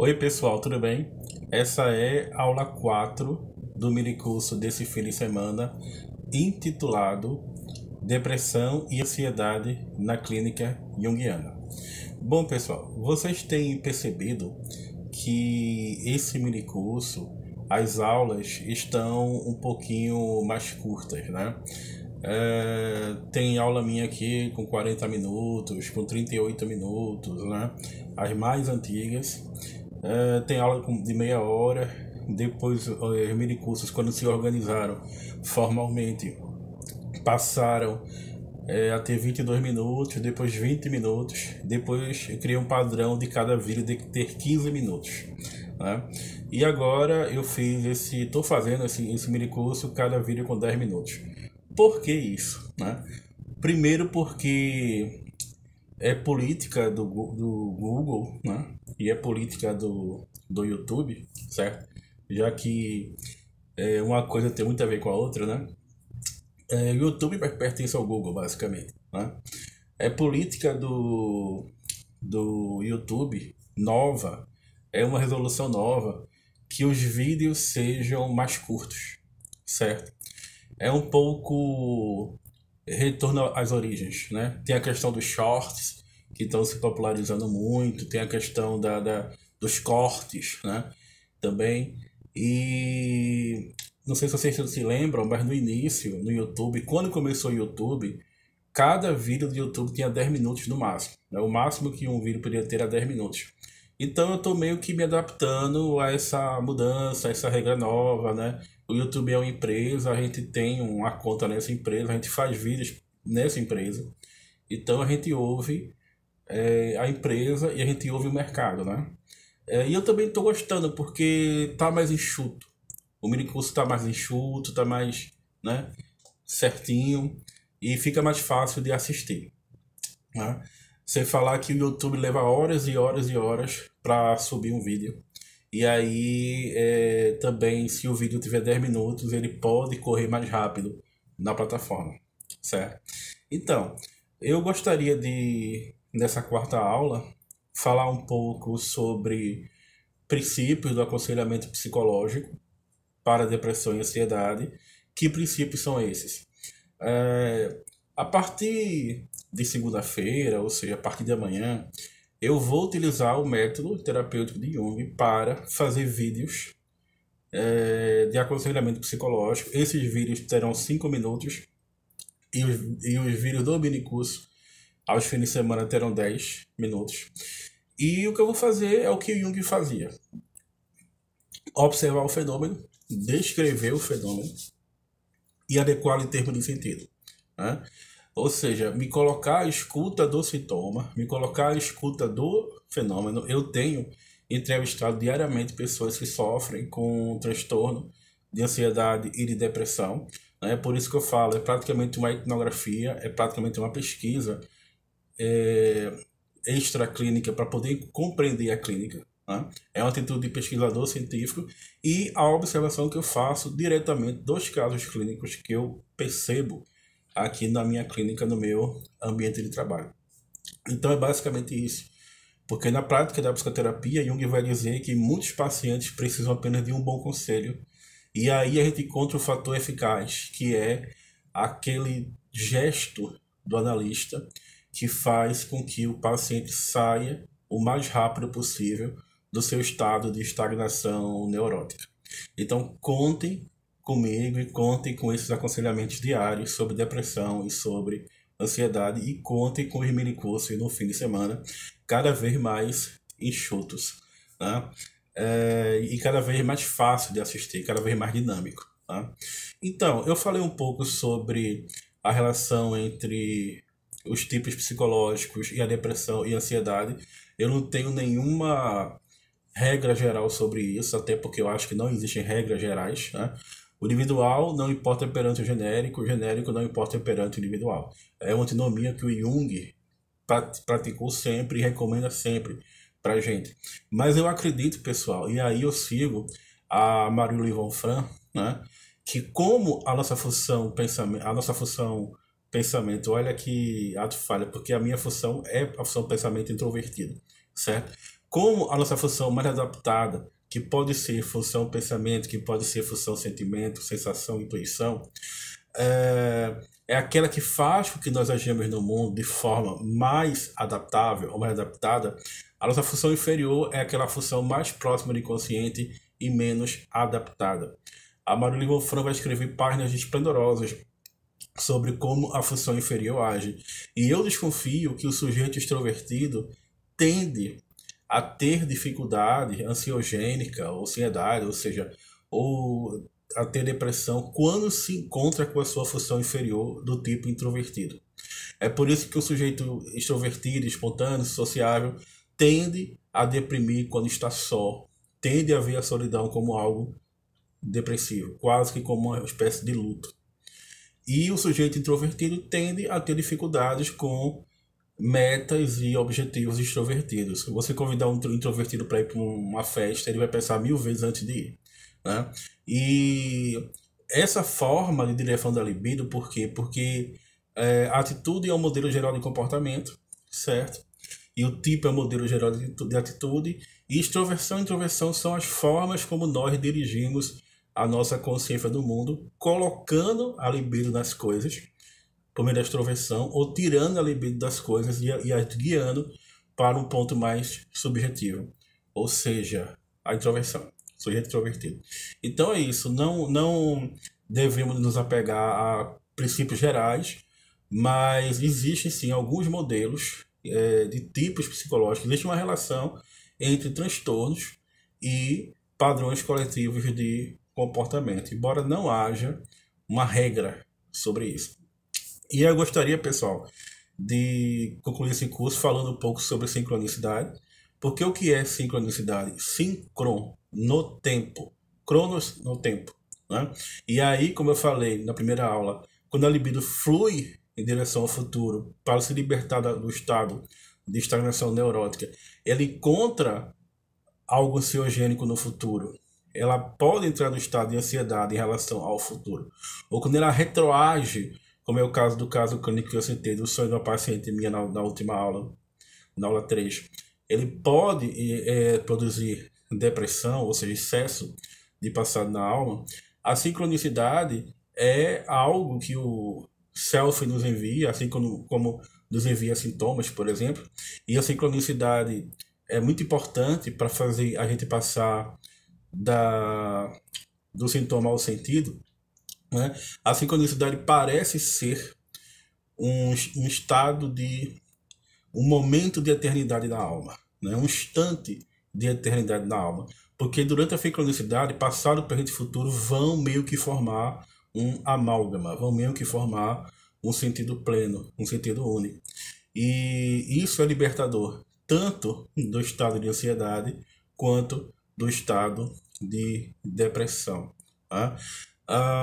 Oi pessoal, tudo bem? Essa é a aula 4 do minicurso desse fim de semana, intitulado Depressão e Ansiedade na Clínica Junguiana. Bom pessoal, vocês têm percebido que esse minicurso, as aulas estão um pouquinho mais curtas, né? Tem aula minha aqui com 40 minutos, com 38 minutos, né? As mais antigas. Tem aula de meia hora. Depois, os minicursos, quando se organizaram formalmente, passaram a ter 22 minutos, depois 20 minutos. Depois eu criei um padrão de cada vídeo de ter 15 minutos, né? E agora estou fazendo esse minicurso, cada vídeo com 10 minutos. Por que isso, né? Primeiro porque é política do Google, né? E é política do YouTube, certo? Já que uma coisa tem muito a ver com a outra, né? O YouTube pertence ao Google, basicamente, né? É política do YouTube nova, é uma resolução nova, que os vídeos sejam mais curtos, certo? É um pouco retorno às origens, né? Tem a questão dos shorts, que estão se popularizando muito, tem a questão dos cortes, né? Também. E não sei se vocês se lembram, mas no início, no YouTube, quando começou o YouTube, cada vídeo do YouTube tinha 10 minutos no máximo, né? O máximo que um vídeo podia ter era 10 minutos. Então eu tô meio que me adaptando a essa mudança, a essa regra nova, né? O YouTube é uma empresa, a gente tem uma conta nessa empresa, a gente faz vídeos nessa empresa. Então a gente ouve a empresa e a gente ouve o mercado, né? E eu também tô gostando porque tá mais enxuto. O minicurso tá mais enxuto, tá mais, né, certinho e fica mais fácil de assistir, né? Sem falar que o YouTube leva horas e horas e horas para subir um vídeo. E aí, também, se o vídeo tiver 10 minutos, ele pode correr mais rápido na plataforma, certo? Então, eu gostaria nessa quarta aula, falar um pouco sobre princípios do aconselhamento psicológico para depressão e ansiedade. Que princípios são esses? A partir de segunda-feira, ou seja, a partir de amanhã, eu vou utilizar o método terapêutico de Jung para fazer vídeos de aconselhamento psicológico. Esses vídeos terão 5 minutos e os vídeos do minicurso aos fins de semana terão 10 minutos. E o que eu vou fazer é o que o Jung fazia: observar o fenômeno, descrever o fenômeno e adequá-lo em termos de sentido, né? Ou seja, me colocar à escuta do sintoma, me colocar à escuta do fenômeno. Eu tenho entrevistado diariamente pessoas que sofrem com transtorno de ansiedade e de depressão, né? Por isso que eu falo, é praticamente uma etnografia, é praticamente uma pesquisa extraclínica para poder compreender a clínica, né? É uma atitude de pesquisador científico e a observação que eu faço diretamente dos casos clínicos que eu percebo aqui na minha clínica, no meu ambiente de trabalho. Então é basicamente isso. Porque na prática da psicoterapia, Jung vai dizer que muitos pacientes precisam apenas de um bom conselho. E aí a gente encontra o fator eficaz, que é aquele gesto do analista que faz com que o paciente saia o mais rápido possível do seu estado de estagnação neurótica. Então contem comigo e contem com esses aconselhamentos diários sobre depressão e sobre ansiedade, e contem com os minicursos no fim de semana, cada vez mais enxutos, né? E cada vez mais fácil de assistir, cada vez mais dinâmico, tá? Então, eu falei um pouco sobre a relação entre os tipos psicológicos e a depressão e a ansiedade. Eu não tenho nenhuma regra geral sobre isso, até porque eu acho que não existem regras gerais, né? O individual não importa perante o genérico não importa perante o individual. É uma antinomia que o Jung praticou sempre e recomenda sempre pra gente. Mas eu acredito, pessoal, e aí eu sigo a Marie-Louise Wolfram, né? Que como a nossa função pensamento, olha que ato falha, porque a minha função é a função pensamento introvertido, certo? como a nossa função mais adaptada, que pode ser função pensamento, que pode ser função sentimento, sensação, intuição, é aquela que faz com que nós agimos no mundo de forma mais adaptável ou mais adaptada. A nossa função inferior é aquela função mais próxima do inconsciente e menos adaptada. A Marília Wolfram vai escrever páginas esplendorosas sobre como a função inferior age. E eu desconfio que o sujeito extrovertido tende a ter dificuldade ansiogênica, ou ansiedade, ou seja, ou a ter depressão quando se encontra com a sua função inferior do tipo introvertido. É por isso que o sujeito extrovertido, espontâneo, sociável, tende a deprimir quando está só, tende a ver a solidão como algo depressivo, quase que como uma espécie de luto. E o sujeito introvertido tende a ter dificuldades com metas e objetivos extrovertidos. Se você convidar um introvertido para ir para uma festa, ele vai pensar 1000 vezes antes de ir, né? E essa forma de direção da libido, por quê? Porque a atitude é um modelo geral de comportamento, certo? E o tipo é um modelo geral de atitude. E extroversão e introversão são as formas como nós dirigimos a nossa consciência do mundo, colocando a libido nas coisas, por meio da extroversão, ou tirando a libido das coisas e a guiando para um ponto mais subjetivo, ou seja, a introversão, sujeito introvertido. Então é isso, não devemos nos apegar a princípios gerais, mas existem sim alguns modelos de tipos psicológicos, existe uma relação entre transtornos e padrões coletivos de comportamento, embora não haja uma regra sobre isso. E eu gostaria, pessoal, de concluir esse curso falando um pouco sobre sincronicidade, porque o que é sincronicidade? Sincron, no tempo, cronos, no tempo, né? E aí, como eu falei na primeira aula, quando a libido flui em direção ao futuro para se libertar do estado de estagnação neurótica, ela encontra algo ansiogênico no futuro. Ela pode entrar no estado de ansiedade em relação ao futuro. Ou quando ela retroage, como é o caso do caso clínico que eu citei, do sonho de uma paciente minha na última aula, na aula 3, ele pode produzir depressão, ou seja, excesso de passado na alma. A sincronicidade é algo que o self nos envia, assim como nos envia sintomas, por exemplo, e a sincronicidade é muito importante para fazer a gente passar do sintoma ao sentido, né? A sincronicidade parece ser um estado um momento de eternidade da alma, né? Um instante de eternidade da alma, porque durante a sincronicidade, passado, presente e futuro vão meio que formar um amálgama, vão meio que formar um sentido pleno, um sentido único. E isso é libertador, tanto do estado de ansiedade quanto do estado de depressão, tá?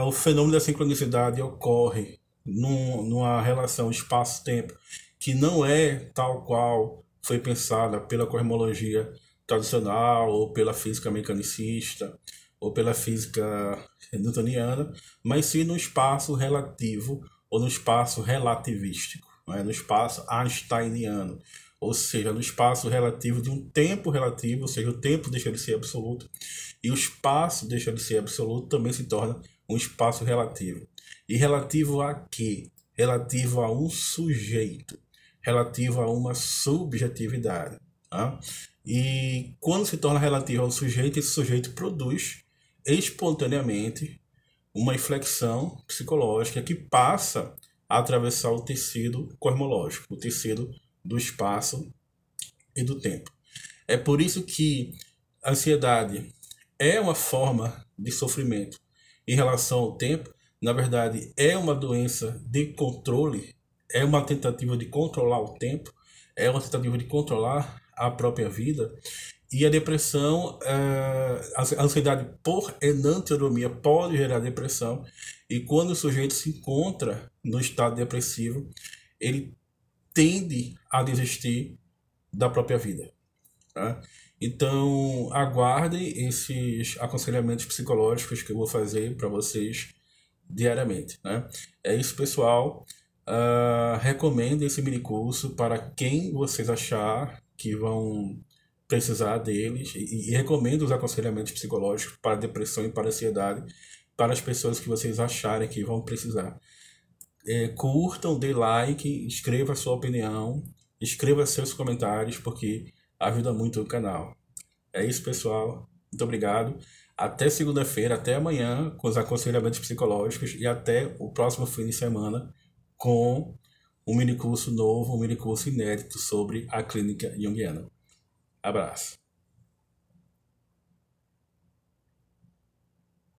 O fenômeno da sincronicidade ocorre numa relação espaço-tempo que não é tal qual foi pensada pela cosmologia tradicional, ou pela física mecanicista, ou pela física newtoniana, mas sim no espaço relativo ou no espaço relativístico, né? No espaço einsteiniano, ou seja, no espaço relativo de um tempo relativo, ou seja, o tempo deixa de ser absoluto e o espaço deixa de ser absoluto, também se torna um espaço relativo. E relativo a quê? Relativo a um sujeito, relativo a uma subjetividade, tá? E quando se torna relativo ao sujeito, esse sujeito produz espontaneamente uma inflexão psicológica que passa a atravessar o tecido cosmológico, o tecido do espaço e do tempo. É por isso que a ansiedade é uma forma de sofrimento em relação ao tempo. Na verdade, é uma doença de controle, é uma tentativa de controlar o tempo, é uma tentativa de controlar a própria vida. E a depressão, a ansiedade por enantiodromia pode gerar depressão. E quando o sujeito se encontra no estado depressivo, ele tende a desistir da própria vida, tá? Então, aguardem esses aconselhamentos psicológicos que eu vou fazer para vocês diariamente, né? É isso, pessoal. Recomendo esse mini curso para quem vocês achar que vão precisar deles e recomendo os aconselhamentos psicológicos para depressão e para ansiedade para as pessoas que vocês acharem que vão precisar. Curtam, dê like, escreva a sua opinião, escreva seus comentários, porque ajuda muito o canal. É isso, pessoal. Muito obrigado. Até segunda-feira, até amanhã, com os aconselhamentos psicológicos e até o próximo fim de semana com um minicurso novo, um minicurso inédito sobre a clínica junguiana. Abraço.